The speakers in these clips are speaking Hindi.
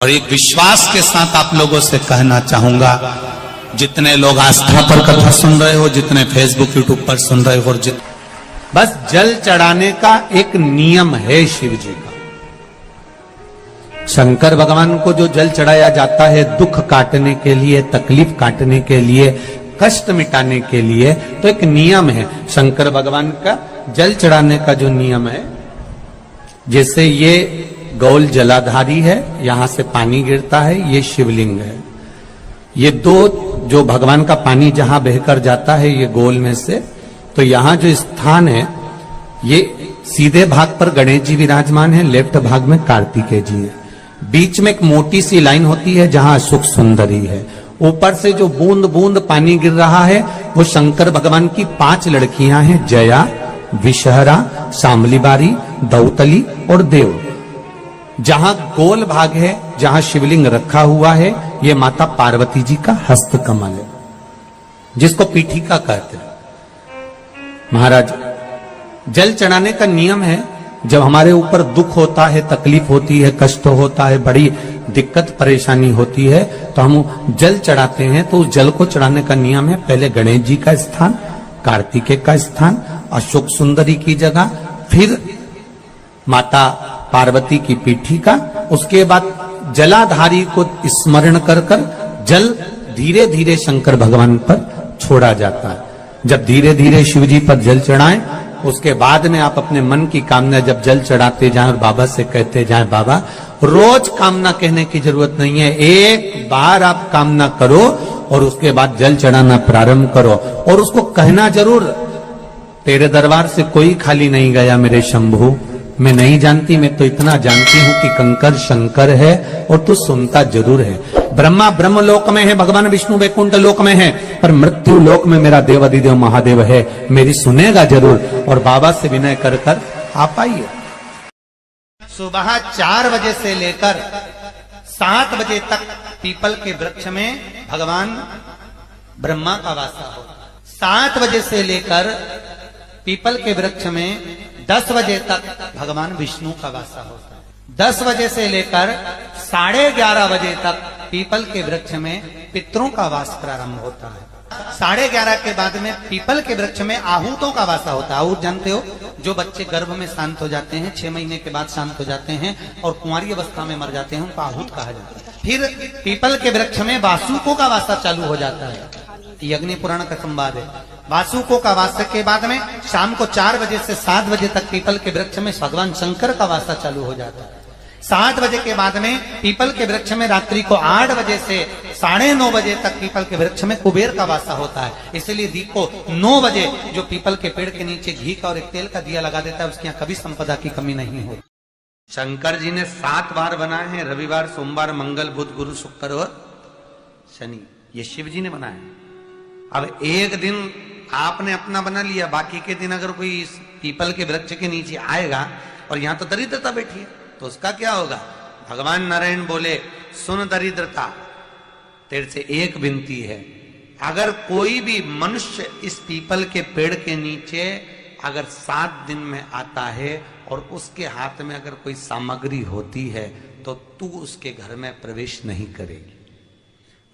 और एक विश्वास के साथ आप लोगों से कहना चाहूंगा, जितने लोग आस्था पर कथा सुन रहे हो, जितने फेसबुक यूट्यूब पर सुन रहे हो, बस जल चढ़ाने का एक नियम है शिव जी का। शंकर भगवान को जो जल चढ़ाया जाता है दुख काटने के लिए, तकलीफ काटने के लिए, कष्ट मिटाने के लिए, तो एक नियम है शंकर भगवान का जल चढ़ाने का जो नियम है। जैसे ये गौल जलाधारी है, यहां से पानी गिरता है, ये शिवलिंग है। ये दो जो भगवान का पानी जहां बहकर जाता है ये गोल में से, तो यहां जो स्थान है ये सीधे भाग पर गणेश जी विराजमान है, लेफ्ट भाग में कार्तिकेय जी है। बीच में एक मोटी सी लाइन होती है जहां अशोक सुंदरी है। ऊपर से जो बूंद बूंद पानी गिर रहा है वो शंकर भगवान की 5 लड़कियां हैं, जया, विषहरा, शामलीबारी, दौतली और देव। जहां गोल भाग है, जहां शिवलिंग रखा हुआ है, ये माता पार्वती जी का हस्त कमल है, जिसको पीठिका कहते हैं। महाराज, जल चढ़ाने का नियम है, जब हमारे ऊपर दुख होता है, तकलीफ होती है, कष्ट होता है, बड़ी दिक्कत परेशानी होती है, तो हम जल चढ़ाते हैं। तो उस जल को चढ़ाने का नियम है, पहले गणेश जी का स्थान, कार्तिकेय का स्थान, अशोक सुंदरी की जगह, फिर माता पार्वती की पीठिका, उसके बाद जलाधारी को स्मरण कर कर जल धीरे धीरे शंकर भगवान पर छोड़ा जाता है। जब धीरे धीरे शिव जी पर जल चढ़ाएं, उसके बाद में आप अपने मन की कामना जब जल चढ़ाते जाएं और बाबा से कहते जाएं, बाबा रोज कामना कहने की जरूरत नहीं है, एक बार आप कामना करो और उसके बाद जल चढ़ाना प्रारंभ करो। और उसको कहना जरूर, तेरे दरबार से कोई खाली नहीं गया मेरे शंभू, मैं नहीं जानती, मैं तो इतना जानती हूं कि कंकर शंकर है और तू सुनता जरूर है। ब्रह्मा ब्रह्म लोक में है, भगवान विष्णु वैकुंठ लोक में है, पर मृत्यु लोक में मेरा देव अधिदेव महादेव है, मेरी सुनेगा जरूर। और बाबा से विनय कर कर आप आइए। सुबह 4 बजे से लेकर 7 बजे तक पीपल के वृक्ष में भगवान ब्रह्मा का वासा होता है। 7 बजे से लेकर पीपल के वृक्ष में 10 बजे तक भगवान विष्णु का वासा होता है। 10 बजे से लेकर 11:30 बजे तक पीपल के वृक्ष में पितरों का वास प्रारंभ होता है। 11:30 के बाद में पीपल के वृक्ष में आहूतों का वासा होता है। आहूत जानते हो, जो बच्चे गर्भ में शांत हो जाते हैं, 6 महीने के बाद शांत हो जाते हैं और कुंवारी अवस्था में मर जाते हैं, उनको आहूत कहा जाता है। फिर पीपल के वृक्ष में वासुकों का वासा चालू हो जाता है, ये अग्नि पुराण का संवाद है। वासुकों का वासा के बाद में शाम को 4 बजे से 7 बजे तक पीपल के वृक्ष में भगवान शंकर का वासा चालू हो जाता है। 7 बजे के बाद में पीपल के वृक्ष में रात्रि को 8 बजे से 9:30 बजे तक पीपल के वृक्ष में कुबेर का वासा होता है। इसलिए दीप को 9 बजे जो पीपल के पेड़ के नीचे घी का और एक तेल का दिया लगा देता है, उसके यहाँ कभी संपदा की कमी नहीं होती। शंकर जी ने 7 बार बनाए हैं, रविवार, सोमवार, मंगल, बुध, गुरु, शुक्र और शनि, ये शिव जी ने बनाए। अब एक दिन आपने अपना बना लिया, बाकी के दिन अगर कोई इस पीपल के वृक्ष के नीचे आएगा और यहां तो दरिद्रता बैठी है, तो उसका क्या होगा? भगवान नारायण बोले, सुन दरिद्रता, तेरे से एक विनती है, अगर कोई भी मनुष्य इस पीपल के पेड़ के नीचे अगर 7 दिन में आता है और उसके हाथ में अगर कोई सामग्री होती है तो तू उसके घर में प्रवेश नहीं करेगी।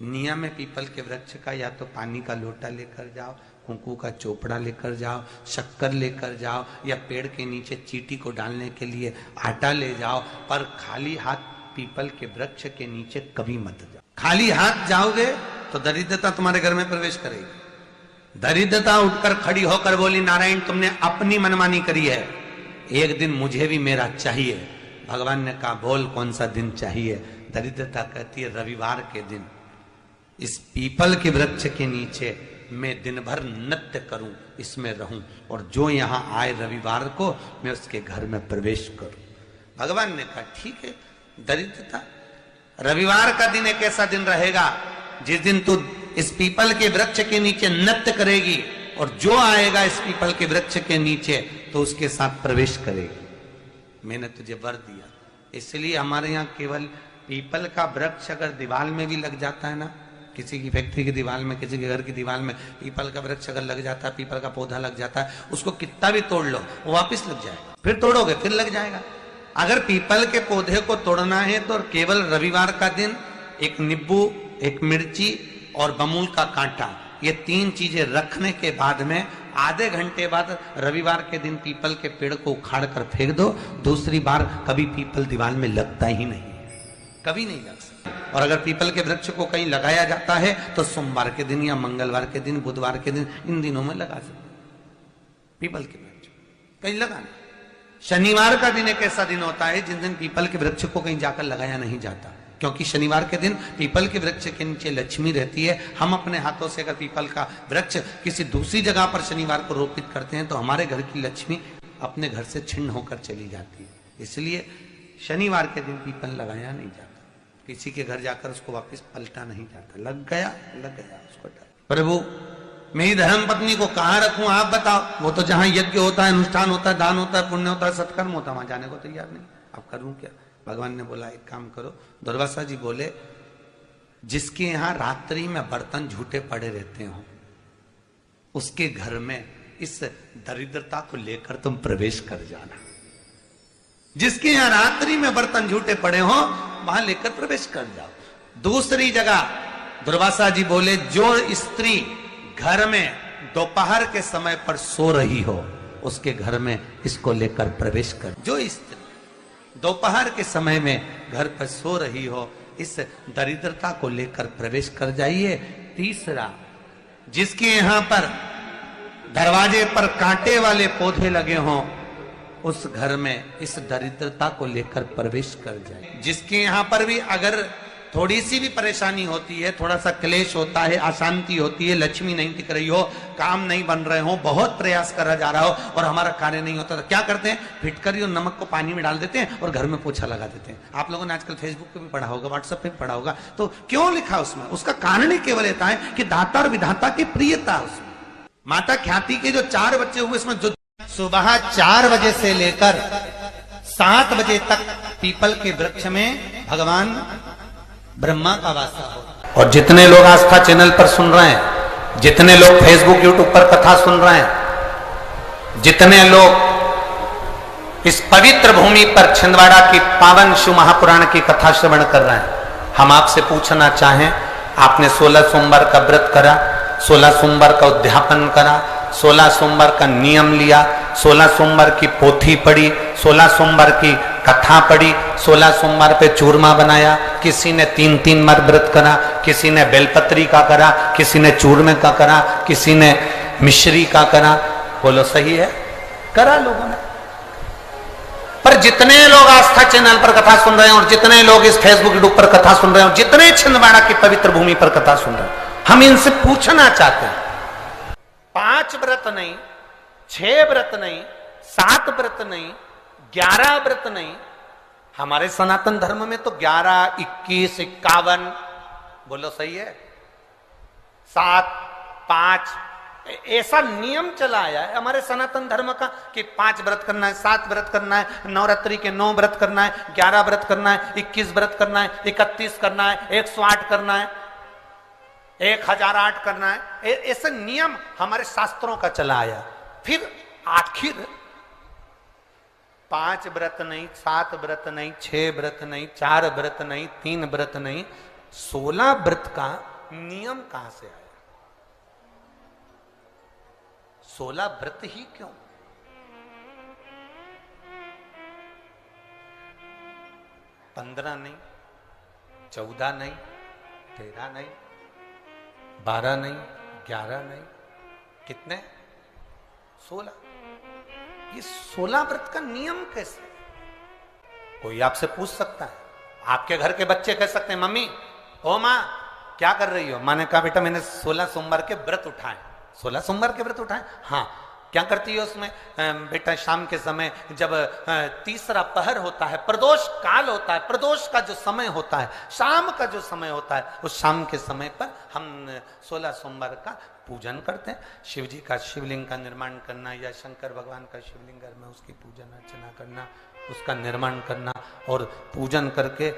नियम है पीपल के वृक्ष का, या तो पानी का लोटा लेकर जाओ, कुंकू का चोपड़ा लेकर जाओ, शक्कर लेकर जाओ, या पेड़ के नीचे चींटी को डालने के लिए आटा ले जाओ, पर खाली हाथ पीपल के वृक्ष के नीचे कभी मत जाओ। खाली हाथ जाओगे तो दरिद्रता तुम्हारे घर में प्रवेश करेगी। दरिद्रता उठकर खड़ी होकर बोली, नारायण तुमने अपनी मनमानी करी है, एक दिन मुझे भी मेरा चाहिए। भगवान ने कहा, बोल कौन सा दिन चाहिए? दरिद्रता कहती है, रविवार के दिन इस पीपल के वृक्ष के नीचे मैं दिन भर नृत्य करूं, इसमें रहूं, और जो यहां आए रविवार को मैं उसके घर में प्रवेश करूं। भगवान ने कहा, ठीक है दरिद्रता, रविवार का दिन एक ऐसा दिन रहेगा जिस दिन तू इस पीपल के वृक्ष के नीचे नृत्य करेगी और जो आएगा इस पीपल के वृक्ष के नीचे तो उसके साथ प्रवेश करेगी। मैंने तुझे वर दिया। इसलिए हमारे यहाँ केवल पीपल का वृक्ष अगर दीवार में भी लग जाता है ना, किसी की फैक्ट्री की दीवार में, किसी के घर की दीवार में पीपल का वृक्ष अगर लग जाता है, पीपल का पौधा लग जाता है, उसको कितना भी तोड़ लो वो वापस लग जाएगा, फिर तोड़ोगे फिर लग जाएगा। अगर पीपल के पौधे को तोड़ना है तो केवल रविवार का दिन एक नींबू, एक मिर्ची और बमूल का कांटा, ये 3 चीजें रखने के बाद में आधे घंटे बाद रविवार के दिन पीपल के पेड़ को उखाड़ कर फेंक दो। दूसरी बार कभी पीपल दीवार में लगता ही नहीं, कभी नहीं लग सकता। और अगर पीपल के वृक्ष को कहीं लगाया जाता है तो सोमवार के दिन या मंगलवार के दिन, बुधवार के दिन, इन दिनों में लगा सकते पीपल के वृक्ष कहीं लगाना। शनिवार का दिन एक ऐसा दिन होता है जिस दिन पीपल के वृक्ष को कहीं जाकर लगाया नहीं जाता, क्योंकि शनिवार के दिन पीपल के वृक्ष के नीचे लक्ष्मी रहती है। हम अपने हाथों से अगर पीपल का वृक्ष किसी दूसरी जगह पर शनिवार को रोपित करते हैं तो हमारे घर की लक्ष्मी अपने घर से छिन्न होकर चली जाती है। इसलिए शनिवार के दिन पीपल लगाया नहीं जाता, किसी के घर जाकर उसको वापस पलटा नहीं जाता। लग गया उसको डर। प्रभु मेरी धर्म पत्नी को कहां रखूं आप बताओ। वो तो जहां यज्ञ होता है, अनुष्ठान होता है, दान होता है, पुण्य होता है, सत्कर्म होता है, वहां जाने को तैयार नहीं। अब करूं क्या? भगवान ने बोला एक काम करो। दुर्वासा जी बोले जिसके यहां रात्रि में बर्तन झूठे पड़े रहते हो उसके घर में इस दरिद्रता को लेकर तुम प्रवेश कर जाना। जिसके यहां रात्रि में बर्तन झूठे पड़े हो वहां लेकर प्रवेश कर जाओ। दूसरी जगह दुर्वासा जी बोले जो स्त्री घर में दोपहर के समय पर सो रही हो उसके घर में इसको लेकर प्रवेश कर। जो स्त्री दोपहर के समय में घर पर सो रही हो इस दरिद्रता को लेकर प्रवेश कर जाइए। तीसरा, जिसके यहां पर दरवाजे पर कांटे वाले पौधे लगे हों उस घर में इस दरिद्रता को लेकर प्रवेश कर जाए। जिसके यहां पर भी अगर थोड़ी सी भी परेशानी होती है, थोड़ा सा क्लेश होता है, अशांति होती है, लक्ष्मी नहीं टिक रही हो, काम नहीं बन रहे हो, बहुत प्रयास करा जा रहा हो और हमारा कार्य नहीं होता, तो क्या करते हैं? फिटकरी और नमक को पानी में डाल देते हैं और घर में पोछा लगा देते हैं। आप लोगों ने आजकल फेसबुक पे भी पढ़ा होगा, व्हाट्सएप पे भी पढ़ा होगा। तो क्यों लिखा उसमें? उसका कारण ही केवल रहता है कि दाता और विधाता की प्रियता उसमें। माता ख्याति के जो 4 बच्चे हुए इसमें जो सुबह 4 बजे से लेकर 7 बजे तक पीपल के वृक्ष में भगवान ब्रह्मा का वासा हो। और जितने लोग आस्था चैनल पर सुन रहे हैं, जितने लोग फेसबुक यूट्यूब पर कथा सुन रहे हैं, जितने लोग इस पवित्र भूमि पर छिंदवाड़ा की पावन शिव महापुराण की कथा श्रवण कर रहे हैं, हम आपसे पूछना चाहें, आपने 16 सोमवार का व्रत करा, 16 सोमवार का उद्यापन करा, 16 सोमवार का नियम लिया, 16 सोमवार की पोथी पढ़ी, 16 सोमवार की कथा पढ़ी, 16 सोमवार पे चूरमा बनाया, किसी ने 3 बार व्रत करा, किसी ने बेलपत्री का करा, किसी ने चूरमे का करा, किसी ने मिश्री का करा। बोलो सही है? करा लोगों ने। पर जितने लोग आस्था चैनल पर कथा सुन रहे हैं और जितने लोग इस फेसबुक यूट्यूब पर कथा सुन रहे हैं और जितने छिंदवाड़ा की पवित्र भूमि पर कथा सुन रहे हैं, हम इनसे पूछना चाहते हैं, 5 व्रत नहीं, 6 व्रत नहीं, 7 व्रत नहीं, 11 व्रत नहीं। हमारे सनातन धर्म में तो 11, 21, 51, बोलो सही है, 7, 5 ऐसा नियम चला आया है हमारे सनातन धर्म का कि 5 व्रत करना है, 7 व्रत करना है, नवरात्रि के 9 व्रत करना है, 11 व्रत करना है, 21 व्रत करना है, 31 करना है, 108 करना है, 1008 करना है। ऐसे नियम हमारे शास्त्रों का चला आया। फिर आखिर 5 व्रत नहीं, 7 व्रत नहीं, 6 व्रत नहीं, 4 व्रत नहीं, 3 व्रत नहीं, 16 व्रत का नियम कहां से आया? 16 व्रत ही क्यों? पंद्रह नहीं, 14 नहीं, 13 नहीं, 12 नहीं, 11 नहीं, कितने? 16। ये 16 व्रत का नियम कैसे? कोई आपसे पूछ सकता है, आपके घर के बच्चे कह सकते हैं, मम्मी ओ माँ क्या कर रही हो? माँ ने कहा बेटा मैंने 16 सोमवार के व्रत उठाए। 16 सोमवार के व्रत उठाए? हाँ। क्या करती है उसमें? बेटा शाम के समय जब तीसरा पहर होता है, प्रदोष काल होता है, प्रदोष का जो समय होता है, शाम का जो समय होता है, उस शाम के समय पर हम 16 सोमवार का पूजन करते हैं। शिव जी का शिवलिंग का निर्माण करना या शंकर भगवान का शिवलिंग घर में उसकी पूजन अर्चना करना, उसका निर्माण करना और पूजन करके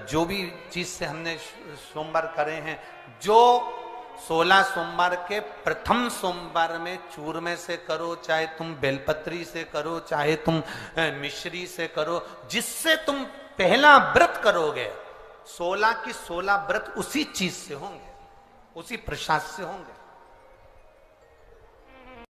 जो भी चीज से हमने सोमवार करे हैं, जो 16 सोमवार के प्रथम सोमवार में चूरमे से करो, चाहे तुम बेलपत्री से करो, चाहे तुम मिश्री से करो, जिससे तुम पहला व्रत करोगे 16 की 16 व्रत उसी चीज से होंगे, उसी प्रसाद से होंगे।